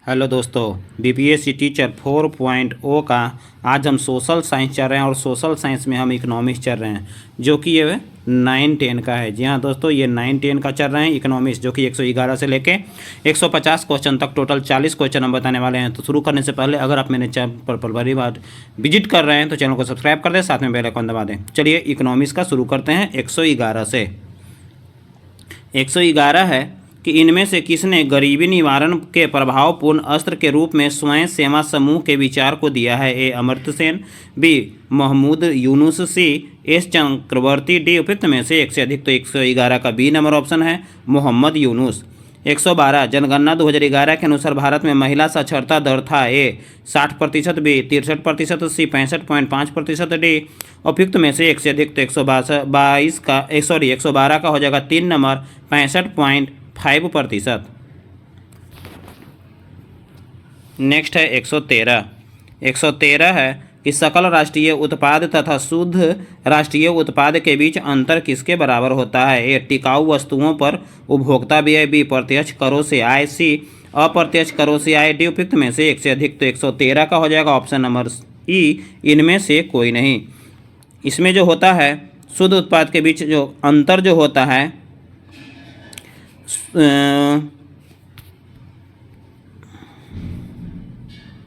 Hello दोस्तों, BPSC teacher 4.0 का आज हम सोशल साइंस चल रहे हैं और सोशल साइंस में हम इकोनॉमिक्स चल रहे हैं जो कि ये 9-10 का है। जी हाँ दोस्तों, ये 9-10 का चल रहे हैं इकोनॉमिक्स, जो कि 111 से लेके 150 क्वेश्चन तक टोटल 40 क्वेश्चन हम बताने वाले हैं। तो शुरू करने से पहले अगर आप मेरे चैनल पर पहली बार विजिट कर रहे हैं तो चैनल को सब्सक्राइब कर दें, साथ में बेल आइकन दबा दें। चलिए इकोनॉमिक्स का शुरू करते हैं 111 से। 111 है कि इनमें से किसने गरीबी निवारण के प्रभावपूर्ण अस्त्र के रूप में स्वयं सेवा समूह के विचार को दिया है? A Amartya Sen, B Muhammad Yunus, C S Chakravarti, D उपयुक्त में से एक से अधिक। तो 111 का बी नंबर ऑप्शन है मोहम्मद यूनुस। 112 जनगणना 2011 के अनुसार भारत में महिला साक्षरता दर था? ए 60%, बी 63%, सी 65.5%, डी उपयुक्त में से एक से अधिक। तो 112 का हो जाएगा 3 नंबर 65.5%। नेक्स्ट है 113 है कि सकल राष्ट्रीय उत्पाद तथा शुद्ध राष्ट्रीय उत्पाद के बीच अंतर किसके बराबर होता है? ए टिकाऊ वस्तुओं पर उपभोक्ता व्यय, बी प्रत्यक्ष करों से आय, सी अप्रत्यक्ष करों से आय, डी उपयुक्त में से एक से अधिक। तो 113 का हो जाएगा ऑप्शन नंबर ई, इनमें से कोई नहीं। इसमें जो होता है शुद्ध उत्पाद के बीच जो अंतर जो होता है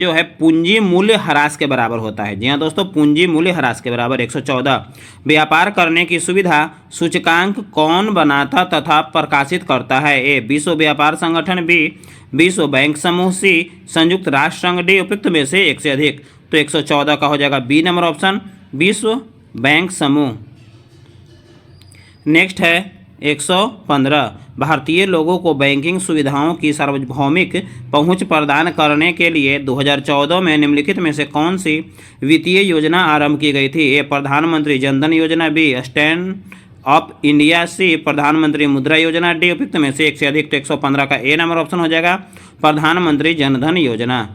जो है पूंजी मूल्य ह्रास के बराबर होता है। जी हाँ दोस्तों, पूंजी मूल्य ह्रास के बराबर। 114 व्यापार करने की सुविधा सूचकांक कौन बनाता तथा प्रकाशित करता है? ए विश्व व्यापार संगठन, बी विश्व बैंक समूह, सी संयुक्त राष्ट्र संघ, डी उपयुक्त में से एक से अधिक। तो 114 का हो जाएगा बी नंबर ऑप्शन, विश्व बैंक समूह। नेक्स्ट है 115 भारतीय लोगों को बैंकिंग सुविधाओं की सार्वभौमिक पहुंच प्रदान करने के लिए 2014 में निम्नलिखित में से कौन सी वित्तीय योजना आरंभ की गई थी? ए प्रधानमंत्री जनधन योजना, बी स्टैंड अप इंडिया, सी प्रधानमंत्री मुद्रा योजना, डी उपयुक्त में से एक से अधिक। तो 115 का ए नंबर ऑप्शन हो जाएगा प्रधानमंत्री जनधन योजना।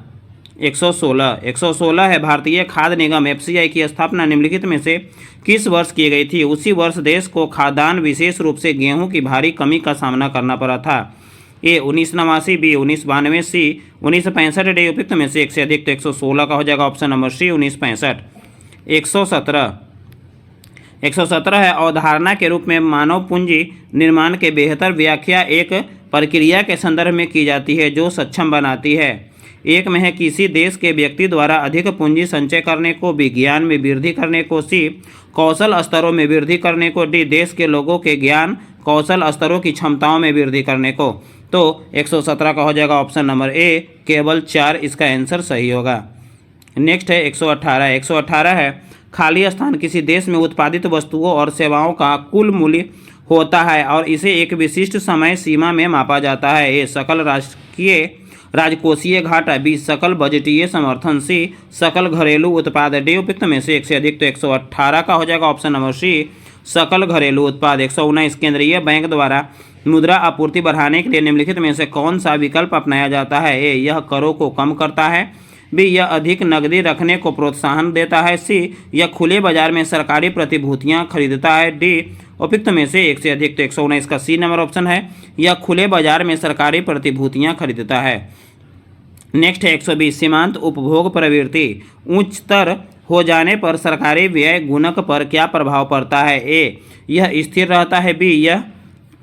116 है भारतीय खाद्य निगम एफसीआई की स्थापना निम्नलिखित में से किस वर्ष की गई थी? उसी वर्ष देश को खाद्यान्न विशेष रूप से गेहूं की भारी कमी का सामना करना पड़ा था। ए 1989, बी 1992, सी 1965, डी उपयुक्त में से एक से अधिक। तो 116 का हो जाएगा ऑप्शन नंबर सी 1965। 117 है अवधारणा के रूप में मानव पूंजी निर्माण के बेहतर व्याख्या एक प्रक्रिया के संदर्भ में की जाती है जो सक्षम बनाती है। एक में है किसी देश के व्यक्ति द्वारा अधिक पूंजी संचय करने को, विज्ञान में वृद्धि करने को, सी कौशल स्तरों में वृद्धि करने को, डी देश के लोगों के ज्ञान कौशल स्तरों की क्षमताओं में वृद्धि करने को। तो 117 का हो जाएगा ऑप्शन नंबर ए केवल 4 इसका आंसर सही होगा। नेक्स्ट है 118 है खाली स्थान किसी देश में उत्पादित वस्तुओं और सेवाओं का कुल मूल्य होता है और इसे एक विशिष्ट समय सीमा में मापा जाता है। ए सकल राजकोषीय घाटा, बी सकल बजटीय समर्थन, सी सकल घरेलू उत्पाद, डी उपयुक्त में से एक से अधिक। तो 118 का हो जाएगा ऑप्शन नंबर सी सकल घरेलू उत्पाद। 119 केंद्रीय बैंक द्वारा मुद्रा आपूर्ति बढ़ाने के लिए निम्नलिखित में से कौन सा विकल्प अपनाया जाता है? ए यह करों को कम करता है, बी यह अधिक नकदी रखने को प्रोत्साहन देता है, सी यह खुले बाजार में सरकारी प्रतिभूतियां खरीदता है, डी उपयुक्त में से एक से अधिक। तो 119 का सी नंबर ऑप्शन है यह खुले बाजार में सरकारी प्रतिभूतियां खरीदता है। नेक्स्ट है 120 सीमांत उपभोग प्रवृत्ति उच्चतर हो जाने पर सरकारी व्यय गुणक पर क्या प्रभाव पड़ता है? ए यह स्थिर रहता है, बी यह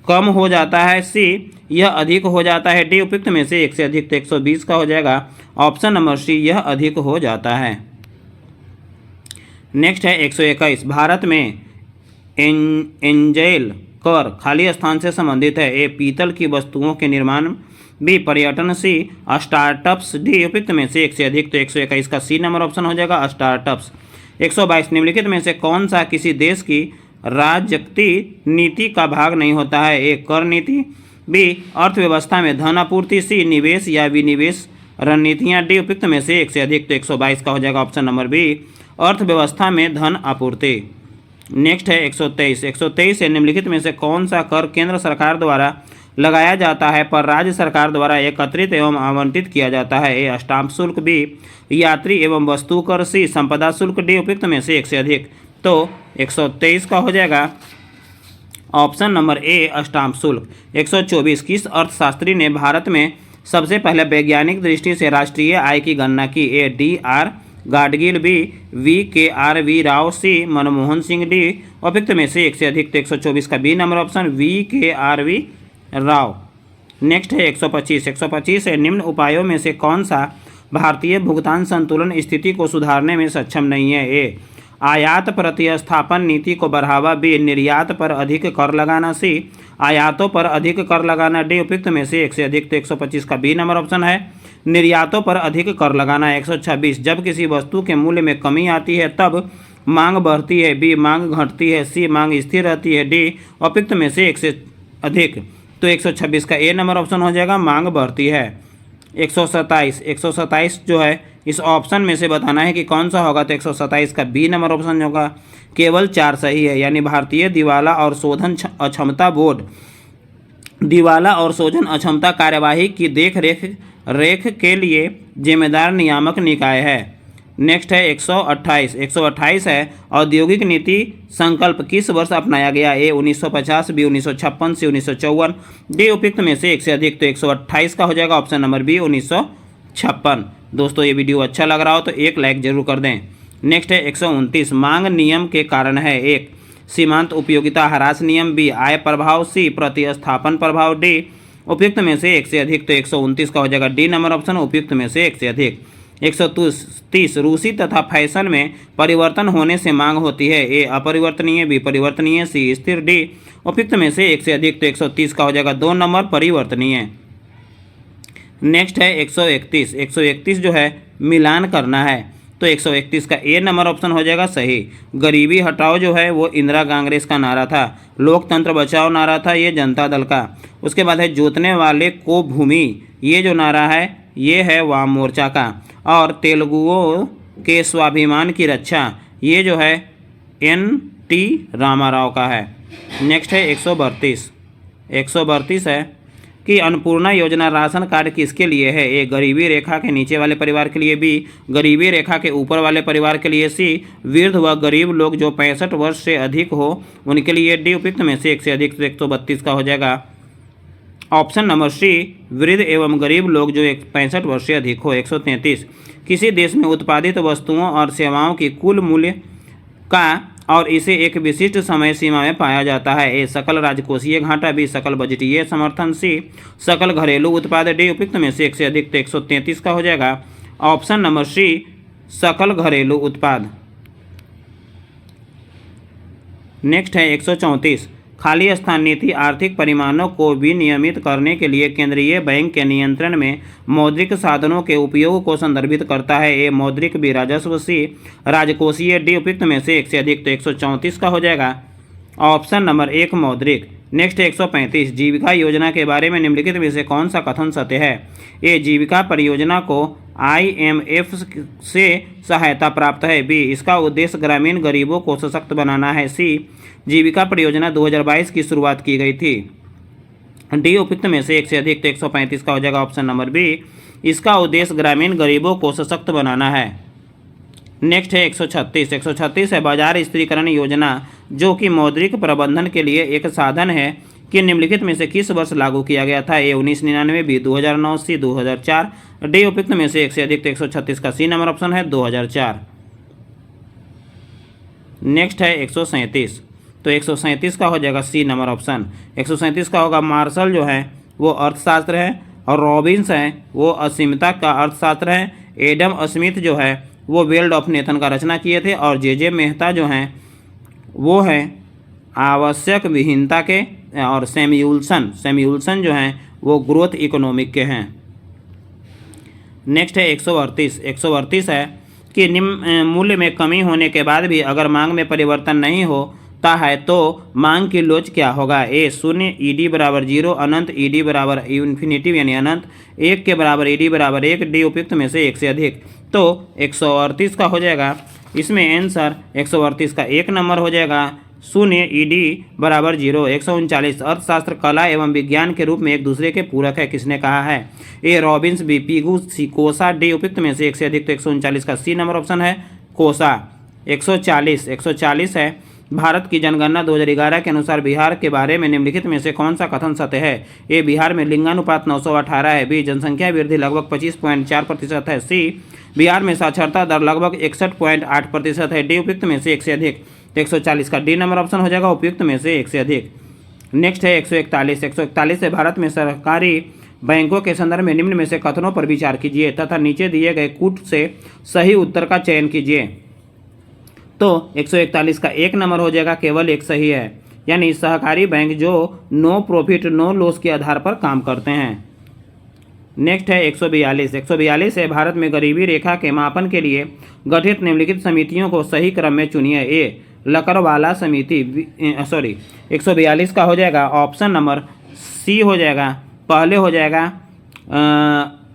कम हो जाता है, सी यह अधिक हो जाता है, डी उपयुक्त में से एक से अधिक। तो 120 का हो जाएगा ऑप्शन नंबर सी यह अधिक हो जाता है। नेक्स्ट है 121 भारत में एंजेल कर खाली स्थान से संबंधित है। ए पीतल की वस्तुओं के निर्माण, बी पर्यटन, सी स्टार्टअप्स, डी उपयुक्त में से एक से अधिक। तो 121 का सी नंबर ऑप्शन हो जाएगा स्टार्टअप्स। 122 निम्नलिखित में से कौन सा किसी देश की राजनीति नीति का भाग नहीं होता है? ए कर नीति, बी अर्थव्यवस्था में धन आपूर्ति, सी निवेश या विनिवेश रणनीतियाँ, डी उपयुक्त में से एक से अधिक। तो 122 का हो जाएगा ऑप्शन नंबर बी अर्थव्यवस्था में धन आपूर्ति। नेक्स्ट है 123 है निम्नलिखित में से कौन सा कर केंद्र सरकार द्वारा लगाया जाता है पर राज्य सरकार द्वारा एकत्रित एवं आवंटित किया जाता है? ए स्टाम्प शुल्क, बी यात्री एवं वस्तु कर, सी संपदा शुल्क, डी उपयुक्त में से एक से अधिक। तो 123 का हो जाएगा ऑप्शन नंबर ए स्टाम्प शुल्क। 124 किस अर्थशास्त्री ने भारत में सबसे पहले वैज्ञानिक दृष्टि से राष्ट्रीय आय की गणना की? A. D. R. Gadgil, B. V. K. R. V. Rao, C. Manmohan Singh, D. उपयुक्त में से एक से अधिक। तो 124 का B number option V. K. R. V. Rao. Next है 125। 125 है, निम्न उपायों में से कौन सा भारतीय भुगतान संतुलन स्थिति को सुधारने में सक्षम नहीं है? ए. आयात प्रतिस्थापन नीति को बढ़ावा, बी. निर्यात पर अधिक कर लगाना, सी. आयातों पर अधिक कर लगाना, डी. उपयुक्त में से एक से अधिक। तो 125 का बी नंबर ऑप्शन है निर्यातों पर अधिक कर लगाना। 126, जब किसी वस्तु के मूल्य में कमी आती है तब मांग बढ़ती है, बी. मांग घटती है, सी. मांग स्थिर रहती है, डी. उपयुक्त में से एक से अधिक। तो 126 का ए नंबर ऑप्शन हो जाएगा मांग बढ़ती है। 127 जो है इस ऑप्शन में से बताना है कि कौन सा होगा। तो 127 का बी नंबर ऑप्शन होगा। केवल 4 सही है, यानी भारतीय दिवाला और शोधन अक्षमता बोर्ड दिवाला और शोधन अक्षमता कार्यवाही की देख रेख के लिए जिम्मेदार नियामक निकाय है। नेक्स्ट है 128। 128 है, औद्योगिक नीति संकल्प किस वर्ष अपनाया गया? ए. 1950, बी. 1956, सी. 1954, डी. उपयुक्त में से एक से अधिक। तो 128 का हो जाएगा ऑप्शन नंबर बी 1956। दोस्तों ये वीडियो अच्छा लग रहा हो तो एक लाइक जरूर कर दें। नेक्स्ट है 129, मांग नियम के कारण है? एक. सीमांत उपयोगिता ह्रास नियम, बी. आय प्रभाव, सी. प्रतिस्थापन प्रभाव, डी. उपयुक्त में से एक से अधिक। तो 129 का हो जाएगा डी नंबर ऑप्शन उपयुक्त में से एक से अधिक। 130, रूसी तथा फैशन में परिवर्तन होने से मांग होती है? ए. अपरिवर्तनीय, बी. परिवर्तनीय, सी. स्थिर, डी. उपयुक्त में से एक से अधिक। तो 130 का हो जाएगा 2 नंबर परिवर्तनीय। नेक्स्ट है 131। 131 जो है मिलान करना है, तो 131 का ए नंबर ऑप्शन हो जाएगा सही। गरीबी हटाओ जो है वो इंदिरा कांग्रेस का नारा था। लोकतंत्र बचाओ नारा था ये जनता दल का। उसके बाद है जोतने वाले को भूमि, ये जो नारा है ये है वाम मोर्चा का। और तेलुगुओं के स्वाभिमान की रक्षा, ये जो है एन.टी. रामाराव का है। नेक्स्ट है 132। 132 है कि अन्नपूर्णा योजना राशन कार्ड किसके लिए है? ए. गरीबी रेखा के नीचे वाले परिवार के लिए, बी. गरीबी रेखा के ऊपर वाले परिवार के लिए, सी. वृद्ध व गरीब लोग जो 65 वर्ष से अधिक हो उनके लिए, डी. उपयुक्त में से एक से अधिक। तो 132 का हो जाएगा ऑप्शन नंबर सी वृद्ध एवं गरीब लोग जो 65 वर्ष से अधिक हो। 133, किसी देश में उत्पादित वस्तुओं और सेवाओं की कुल मूल्य का और इसे एक विशिष्ट समय सीमा में पाया जाता है? ए. सकल राजकोषीय घाटा, बी. सकल बजटीय समर्थन, सी. सकल घरेलू उत्पाद, डी. उपयुक्त में से एक से अधिक। तो 133 का हो जाएगा ऑप्शन नंबर सी सकल घरेलू उत्पाद। नेक्स्ट है 134, खाली स्थान नीति आर्थिक परिमाणों को विनियमित करने के लिए केंद्रीय बैंक के नियंत्रण में मौद्रिक साधनों के उपयोग को संदर्भित करता है? ए. मौद्रिक, बी. राजस्व, सी. राजकोषीय, डी. उपयुक्त में से एक से अधिक। तो 134 का हो जाएगा ऑप्शन नंबर एक मौद्रिक। नेक्स्ट 135, जीविका योजना के बारे में निम्नलिखित में से कौन सा कथन सत्य है? ए. जीविका परियोजना को IMF से सहायता प्राप्त है, बी. इसका उद्देश्य ग्रामीण गरीबों को सशक्त बनाना है, सी. जीविका परियोजना 2022 की शुरुआत की गई थी, डी. उपयुक्त में से एक से अधिक। तो 135 का हो जाएगा ऑप्शन नंबर बी इसका उद्देश्य ग्रामीण गरीबों को सशक्त बनाना है। नेक्स्ट है 136। 136 है बाजार स्थिरीकरण योजना जो कि मौद्रिक प्रबंधन के लिए एक साधन है कि निम्नलिखित में से किस वर्ष लागू किया गया था? ए. 1999, बी. 2009, सी. 2004, डी. उपयुक्त में से एक से अधिक। तो 136 का सी नंबर ऑप्शन है 2004। नेक्स्ट है 137। तो 137 का हो जाएगा सी नंबर ऑप्शन। 137 का होगा मार्शल जो है वो अर्थशास्त्र है और रॉबिन्स है वो असीमता का अर्थशास्त्र है। एडम स्मिथ जो है वो वेल्ड ऑफ नेथन का रचना किए थे और जे मेहता जो हैं वो हैं आवश्यक विहीनता के और सैम्यूल्सन जो हैं वो ग्रोथ इकोनॉमिक के हैं। नेक्स्ट है 138। 138 है कि निम्न मूल्य में कमी होने के बाद भी अगर मांग में परिवर्तन नहीं होता है तो मांग की लोच क्या होगा? ए. शून्य, ED बराबर 0, अनंत ED बराबर इन्फिनिटिव यानी अनंत, 1 के बराबर ED बराबर 1, डी. उपयुक्त में से एक से अधिक। तो 138 का हो जाएगा इसमें आंसर 138 का एक नंबर हो जाएगा शून्य, ED बराबर 0। 139 अर्थशास्त्र कला एवं विज्ञान के रूप में एक दूसरे के पूरक है, किसने कहा है? A. Robbins, B. Pigou, C. Coase, D. उपयुक्त में से एक से अधिक। तो 139 का सी नंबर ऑप्शन है कोसा। 140 है भारत की जनगणना 2011 के अनुसार बिहार के बारे में निम्नलिखित में से कौन सा कथन सत्य है? ए, बिहार में लिंगानुपात 918 है। बी, जनसंख्या वृद्धि लगभग 25.4% है। सी, बिहार में साक्षरता दर लगभग 61.8% है। डी, उपयुक्त में से एक से अधिक। तो 140 का डी नंबर ऑप्शन हो जाएगा उपयुक्त में से एक से अधिक। नेक्स्ट है 141। 141 है भारत में सरकारी बैंकों के संदर्भ में निम्न में से कथनों पर विचार कीजिए तथा नीचे दिए गए कूट से सही उत्तर का चयन कीजिए। तो 141 का एक नंबर हो जाएगा केवल एक सही है, यानी सहकारी बैंक जो नो प्रॉफिट नो लॉस के आधार पर काम करते हैं। नेक्स्ट है 142। 142 है भारत में गरीबी रेखा के मापन के लिए गठित निम्नलिखित समितियों को सही क्रम में चुनिए। ए, लकड़वाला समिति 142 का हो जाएगा ऑप्शन नंबर सी हो जाएगा। पहले हो जाएगा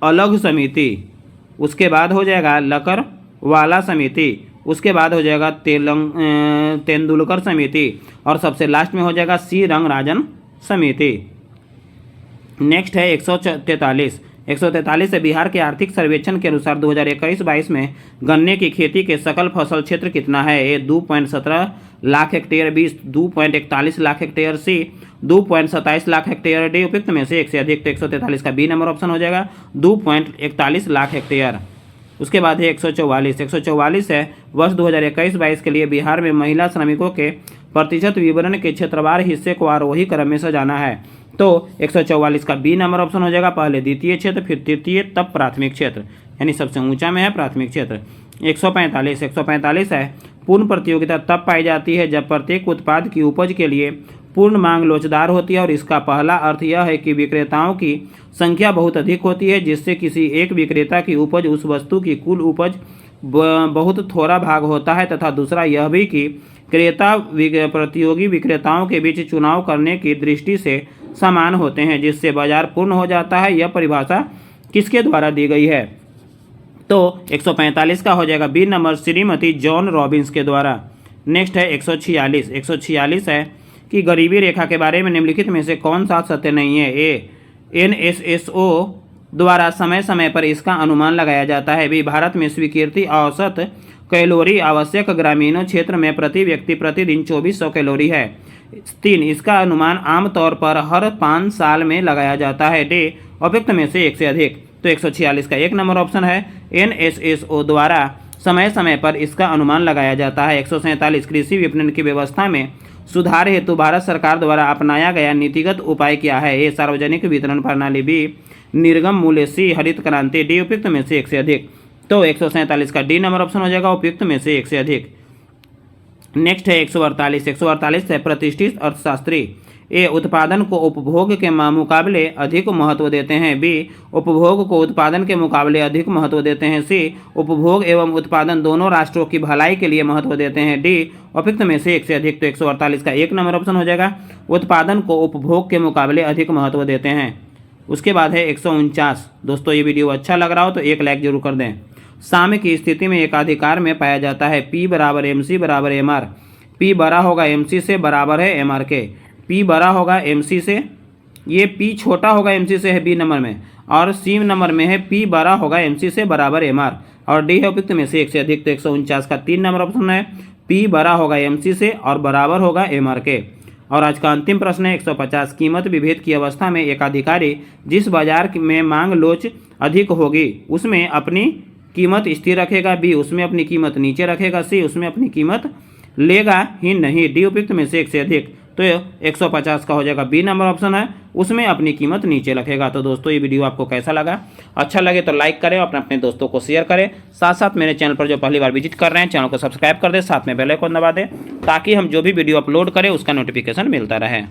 अलग समिति, उसके बाद हो जाएगा लकड़वाला समिति, उसके बाद हो जाएगा तेंदुलकर समिति और सबसे लास्ट में हो जाएगा सी, रंगराजन समिति। नेक्स्ट है 143। 143 से बिहार के आर्थिक सर्वेक्षण के अनुसार 2021-22 में गन्ने की खेती के सकल फसल क्षेत्र कितना है? A, 2.17 lakh hectare. B, 2.41 lakh hectare. C, 2.27 lakh hectare. D, उपयुक्त में से एक से अधिक। तो 143 का बी नंबर ऑप्शन हो जाएगा 2.41 लाख हेक्टेयर। उसके बाद है 144। 144 है वर्ष 2021-22 के लिए बिहार में महिला श्रमिकों के प्रतिशत विवरण के क्षेत्रवार हिस्से को आरोही क्रम में सजाना है। तो 144 का बी नंबर ऑप्शन हो जाएगा पहले द्वितीय क्षेत्र, फिर तृतीय, तब प्राथमिक क्षेत्र, यानी सबसे ऊंचा में है प्राथमिक क्षेत्र। 145। 145 है पूर्ण प्रतियोगिता तब पाई जाती है जब प्रत्येक उत्पाद की उपज के लिए पूर्ण मांग लोचदार होती है और इसका पहला अर्थ यह है कि विक्रेताओं की संख्या बहुत अधिक होती है जिससे किसी एक विक्रेता की उपज उस वस्तु की कुल उपज बहुत थोड़ा भाग होता है, तथा दूसरा यह भी कि क्रेता प्रतियोगी विक्रेताओं के बीच चुनाव करने की दृष्टि से समान होते हैं जिससे बाजार पूर्ण हो जाता है। यह परिभाषा किसके द्वारा दी गई है? तो 145 का हो जाएगा B number, Shrimati John Robbins के द्वारा। नेक्स्ट है 146। 146 है कि गरीबी रेखा के बारे में निम्नलिखित में से कौन सा सत्य नहीं है? ए, NSSO द्वारा समय समय पर इसका अनुमान लगाया जाता है। बी, भारत में स्वीकृति औसत कैलोरी आवश्यक ग्रामीणों क्षेत्र में प्रति व्यक्ति प्रतिदिन 2400 कैलोरी है। 3, इसका अनुमान आमतौर पर हर 5 साल में लगाया जाता है। डी, उपयुक्त में से एक से अधिक। तो 146 का एक नंबर ऑप्शन है NSSO द्वारा समय समय पर इसका अनुमान लगाया जाता है। 147 कृषि विपणन की व्यवस्था में सुधार हेतु भारत सरकार द्वारा अपनाया गया नीतिगत उपाय क्या है? ए, सार्वजनिक वितरण प्रणाली। बी, निर्गम मूल्य। सी, हरित क्रांति। डी, उपयुक्त में से एक से अधिक। तो 147 का डी नंबर ऑप्शन हो जाएगा उपयुक्त में से एक से अधिक। नेक्स्ट है 148। 148 है प्रतिष्ठित अर्थशास्त्री ए, उत्पादन को उपभोग के मुकाबले अधिक महत्व देते हैं। बी, उपभोग को उत्पादन के मुकाबले अधिक महत्व देते हैं। सी, उपभोग एवं उत्पादन दोनों राष्ट्रों की भलाई के लिए महत्व देते हैं। डी, उपयुक्त में से एक से अधिक। तो 148 का एक नंबर ऑप्शन हो जाएगा उत्पादन को उपभोग के मुकाबले अधिक महत्व देते हैं। उसके बाद है 149। दोस्तों ये वीडियो अच्छा लग रहा हो तो एक लाइक जरूर कर दें। साम्य की स्थिति में एकाधिकार में पाया जाता है P बराबर MC बराबर MR। P बड़ा होगा MC से, बराबर है MR के। P बड़ा होगा MC से, ये P छोटा होगा MC से है B नंबर में, और C नंबर में है P बड़ा होगा MC से, बराबर MR, और D है उपयुक्त में से एक से अधिक। तो 149 का 3 नंबर ऑप्शन है P बड़ा होगा MC से और बराबर होगा MR के। और आज का अंतिम प्रश्न है 150। कीमत विभेद की अवस्था में एकाधिकारी जिस बाजार में मांग लोच अधिक होगी उसमें अपनी कीमत स्थिर रखेगा। बी, उसमें अपनी कीमत नीचे रखेगा। सी, उसमें अपनी कीमत लेगा ही नहीं। डी, उपयुक्त में से एक से अधिक। तो 150 का हो जाएगा बी नंबर ऑप्शन है, उसमें अपनी कीमत नीचे रखेगा। तो दोस्तों ये वीडियो आपको कैसा लगा? अच्छा लगे तो लाइक करें और अपने दोस्तों को शेयर करें। साथ साथ मेरे चैनल पर जो पहली बार विजिट कर रहे हैं चैनल को सब्सक्राइब कर दें, साथ में बेल आइकन दबा दें ताकि हम जो भी वीडियो अपलोड करें उसका नोटिफिकेशन मिलता रहे।